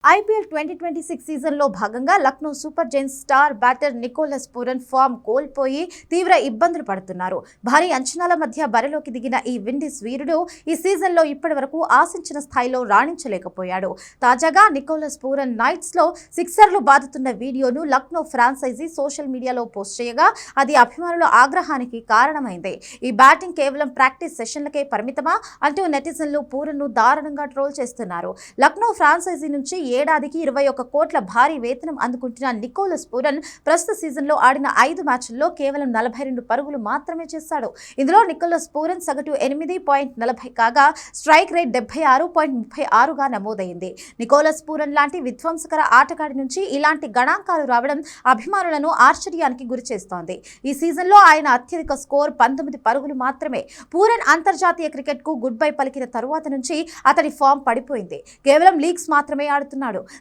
IPL 2026 సీజన్లో భాగంగా Lucknow Super Giants star batter Nicholas Pooran form కోల్పోయి తీవ్ర ఇబ్బందులు పడుతున్నారు. భారీ అంచనాల మధ్య బరిలోకి దిగిన ఈ విండీస్ వీరుడు ఈ సీజన్లో ఇప్పటివరకు ఆశించిన స్థాయిలో రాణించలేకపోయాడు. తాజాగా నికోలస్ పూరన్ నైట్స్లో సిక్సర్లు బాదుతున్న వీడియోను లక్నో ఫ్రాంచైజీ సోషల్ మీడియాలో పోస్ట్ చేయగా అది అభిమానుల ఆగ్రహానికి కారణమైంది. ఈ బ్యాటింగ్ కేవలం ప్రాక్టీస్ సెషన్లకే పరిమితమా అంటూ నెటిజన్లు పూరన్ను దారుణంగా ట్రోల్ చేస్తున్నారు. లక్నో ఫ్రాంచైజీ నుంచి ఏడాదికి 21 కోట్ల భారీ వేతనం అందుకుంటున్న నికోలస్ పూరన్ ప్రస్తుత సీజన్లో ఆడిన 5 మ్యాచ్ల్లో కేవలం 42 పరుగులు మాత్రమే చేశాడు. ఇందులో నికోలస్ పూరన్ సగటు 8.40 కాగా స్ట్రైక్ రేట్ 76.36గా నమోదైంది. నికోలస్ పూరన్ లాంటి విధ్వంసకర ఆటగాడి నుంచి ఇలాంటి గణాంకాలు రావడం అభిమానులను ఆశ్చర్యానికి గురిచేస్తోంది. ఈ సీజన్లో ఆయన అత్యధిక స్కోర్ 19 పరుగులు మాత్రమే. పూరన్ అంతర్జాతీయ క్రికెట్కు గుడ్ బై పలికిన తరువాత నుంచి అతడి ఫామ్ పడిపోయింది. కేవలం లీగ్స్ మాత్రమే ఆడుతున్నాడు.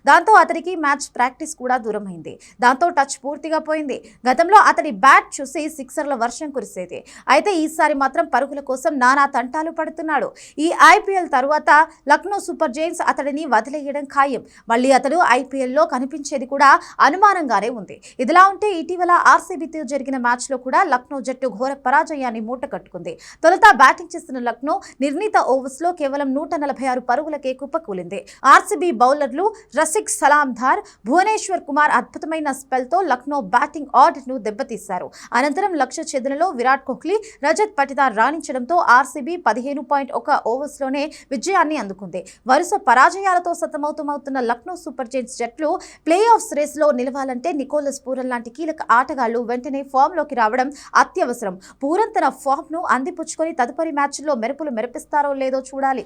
దాంతో అతడికి మ్యాచ్ ప్రాక్టీస్ కూడా దూరమైంది. దాంతో టచ్ పూర్తిగా పోయింది. గతంలో అతడి బ్యాట్ చూసి సిక్సర్ల వర్షం కురిసేది. అయితే ఈసారి మాత్రం పరుగుల కోసం నానా తంటాలు పడుతున్నాడు. ఈ ఐపీఎల్ తరువాత లక్నో సూపర్ జైంట్స్ అతడిని వదిలేయడం ఖాయం. మళ్ళీ అతడు ఐపీఎల్లో కనిపించేది కూడా అనుమానంగానే ఉంది. ఇదిలా ఉంటే ఇటీవల ఆర్సీబీతో జరిగిన మ్యాచ్లో కూడా లక్నో జట్టు ఘోర పరాజయాన్ని మూటకట్టుకుంది. తొలుత బ్యాటింగ్ చేస్తున్న లక్నో నిర్ణీత ఓవర్స్లో కేవలం 146 పరుగులకే కుప్పకూలింది. ఆర్సీబీ బౌలర్లు రసిక్ సలాంధార్, భువనేశ్వర్ కుమార్ అద్భుతమైన స్పెల్తో లక్నో బ్యాటింగ్ ఆర్డర్ను దెబ్బతీశారు. అనంతరం లక్ష్య ఛేదనలో విరాట్ కోహ్లీ, రజత్ పటిదార్ రాణించడంతో ఆర్సీబీ 15.1 ఓవర్స్లోనే విజయాన్ని అందుకుంది. వరుస పరాజయాలతో సతమతమవుతున్న లక్నో సూపర్ జైంట్స్ జట్లు ప్లే ఆఫ్స్ రేస్లో నిలవాలంటే నికోలస్ పూరన్ లాంటి కీలక ఆటగాళ్లు వెంటనే ఫామ్లోకి రావడం అత్యవసరం. పూరన్ తన ఫామ్ను అందిపుచ్చుకొని తదుపరి మ్యాచ్ల్లో మెరుపులు మెరిపిస్తారో లేదో చూడాలి.